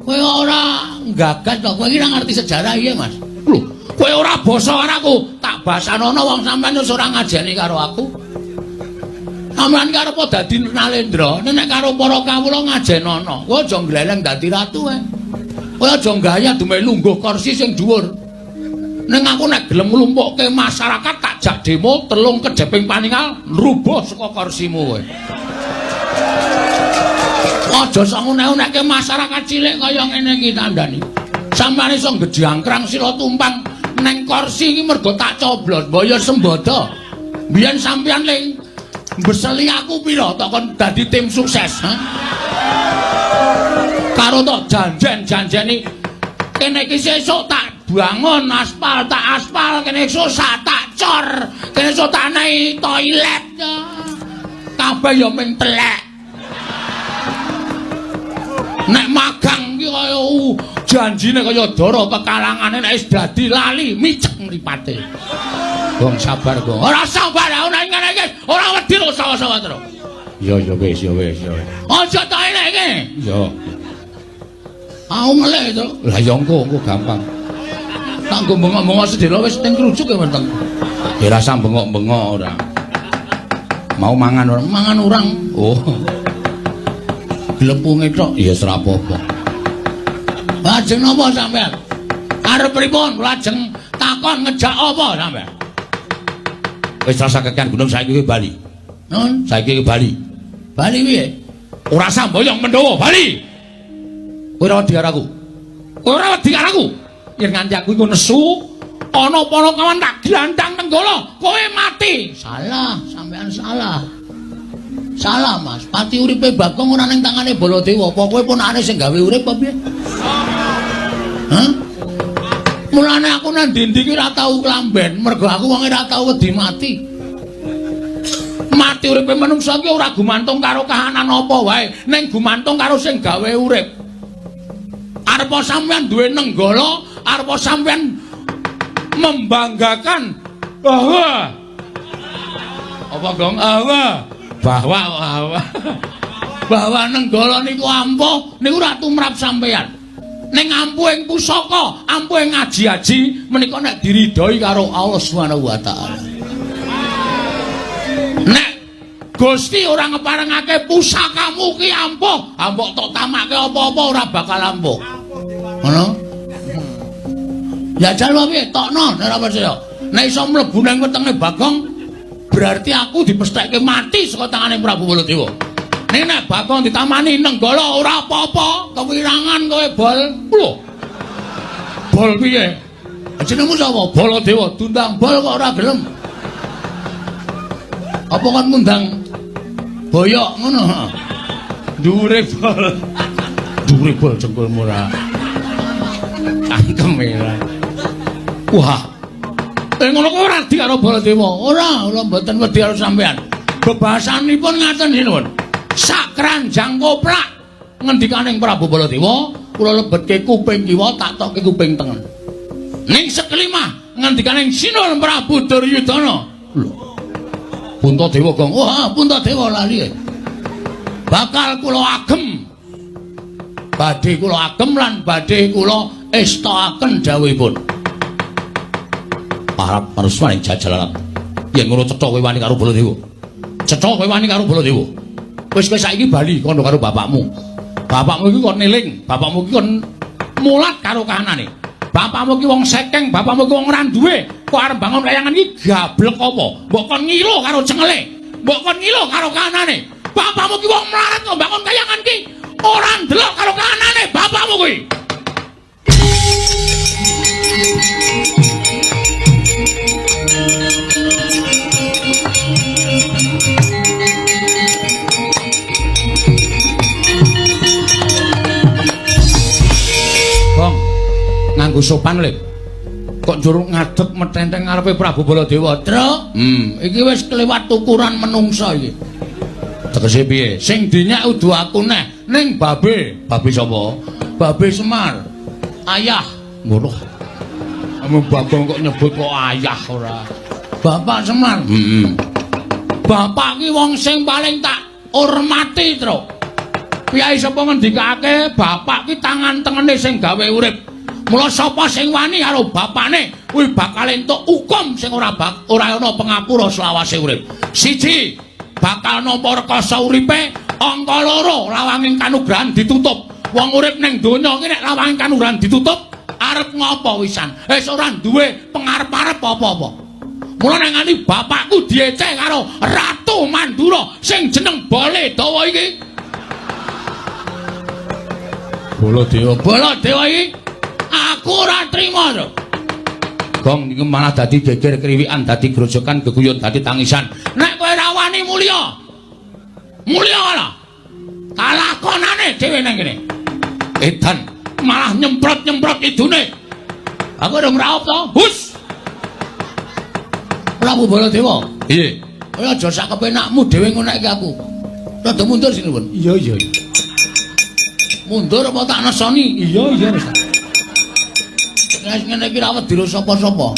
Kowe ora gagas to, kowe iki ora ngerti sejarah iya, Mas. Lho, kowe ora basa karaku, tak basanono wong sampean wis ora ngajeni karo aku. Sampeyan karo apa dadi Nalendra, nek karo para kawula ngajenono. Kowe aja gleleng dadi ratu ae. Kowe aja gaya dume lungguh kursi sing dhuwur. Ning aku nek gelem nglumpukke masyarakat tak jak demo telung kejeping paningal nrubuh saka kursimu kowe. Aja sok unek-unekke masyarakat cilik kaya ngene iki tandani. Sampeyan iso ngejangkrang sira tumpang neng kursi iki mergo tak coblos mbaya sembodo. Biyen sampeyan ling beseli aku pira tok kon dadi tim sukses, ha? Karo tok janjen-janjeni kene iki sesuk tak bangun aspal tak aspal kene esuk tak cor kene esuk tak nehi toilet kabeh ya ming telek nek magang iki kaya janjine kaya dara pekalangane nek wis dadi lali micek mripate wong sabar kok ora sabar ora ngene iki ora wedi kok sawa-sawa terus ya wis aja tak elekke ya aku ngelek to lah ya engko gampang kanggo bengok-bengok sedela wis ning krujuk ya wonten. Ya rasa bengok-bengok ora. Mau mangan ora? Mangan urang. Oh. Glepunge tok ya ora apa-apa. Lajeng napa sampean? Arep pripun? Lajeng takon ngejak apa sampean? Wis rasa kekian gunung saiki iki Bali. Nun, saiki iki Bali. Bali piye? Ora samboyong Pandhawa, Bali. Kowe ora wedi karo aku. Kowe ora wedi karo aku. Yen nganti aku iku nesu ana para kawan tak glantang tenggala kowe mati. Salah, sampean salah. Salah, Mas. Pati uripe Bagong ora ning tangane Baladewa. Apa kowe ponakane sing gawe urip apa piye? Hah? Mulane aku nang ndi-ndi iki ora tau klamben, mergo aku wong ora tau wedi mati. Mati uripe manungsa iki ora gumantung karo kahanan apa wae, ning gumantung karo sing gawe urip. Arepa sampean duwe nenggala, arepa sampean membanggakan bahwa apa Gong? Bahwa nenggala niku ampuh niku ora tumrap sampean. Ning ampuh ing pusaka, ampuh ing ngaji-aji menika nek diridhoi karo Allah Subhanahu wa taala. Nek Gusti ora ngeparengake pusakamu ki ampuh, ampuh tok tamake apa-apa ora bakal ampuh. Ngono? Ya jalo piye? Tokno nek ora percaya. Nek iso mlebu nang wetenge Bagong, berarti aku dipesthekke mati saka tangane Prabu Baladewa. Nek nek Bagong ditamani nenggala ora apa-apa, kewirangan kowe bol. Lho. Bol piye? Jenengmu sapa? Baladewa, tundang bol kok ora gelem. Apa kon mundang boyok ngono? Dhuwure bol. Dhuwure bol jengkulmu ora. Cangkem ora. Wah. Ngono kok ora di karo Baladewa. Ora mboten wedi karo sampean. Bebasanipun ngaten sinuwun. Sakranjang koplak ngendikaning Prabu Baladewa, kula lebetke kuping kiwa tak tokke kuping tengen. Ning sekelimah ngendikaning Sinul Prabu Duryudana. Lho. Puntadewa Gong. Wah, Puntadewa lali. Bakal kula agem. Badhe kula agem lan badhe kula estakaken dawuhipun. Parap paruswaning jajalan. Yen ngono cetha kowe wani karo Baladewa. Cetha kowe wani karo Baladewa. Wis kowe saiki bali kono karo bapakmu. Bapakmu iki kon eling, bapakmu iki kon mulat karo kahanane. Bapakmu ki wong sekeng, bapakmu ki wong ora duwe. Kok arep bangun kayangan iki gablek apa? Mbok kon ngilo karo cengele. Mbok kon ngilo karo kahanane. Bapakmu ki wong melarat kok bangun kayangan ki ora ndelok karo kahanane bapakmu kuwi. Bang, nganggo sopan lho. Kok njur ngadeg metenteng ngarepe Prabu Baladewa, Tru? Iki wis kelewat ukuran menungsa iki. Tegese piye? Sing dinyak udu aku neh, ning babe. Babe sapa? Babe Semar. Ayah. Ngono. Ame Bagong kok nyebut kok ayah ora. Bapak Semar. Bapak ki wong sing paling tak hormati, Tru. Piyai sapa ngendikake bapak ki tangan tengene sing gawe urip. Mula sapa sing wani karo bapane kuwi bakal entuk hukum sing ora ana pangapura selawase urip. Siji, bakal nampa rekoso uripe, angka loro lawanging kanugrahan ditutup. Wong urip ning donya iki nek lawanging kanugrahan ditutup, arep ngopo wisan? Wis ora duwe pengarep-arep apa-apa. Mula nangani bapakku dieceh karo Ratu Mandura sing jeneng Baladewa iki. Baladewa iki aku ora trima to. Gong niku malah dadi geger kriwikan, dadi grojokan, geguyon, dadi tangisan. Nek kowe ra wani mulya. Mulya ana. Kalakonane dhewe nang kene. Edan malah nyemprot-nyemprot idune. Aku ora ngraup to. Hus. Prabu Baladewa. Iye. Kowe aja sak kepenakmu dhewe ngonekke aku. Rada mundur sing nuwun. Iya. Mundur apa tak nesoni? Iya wis. Nek ngene iki ra wedi sapa-sapa.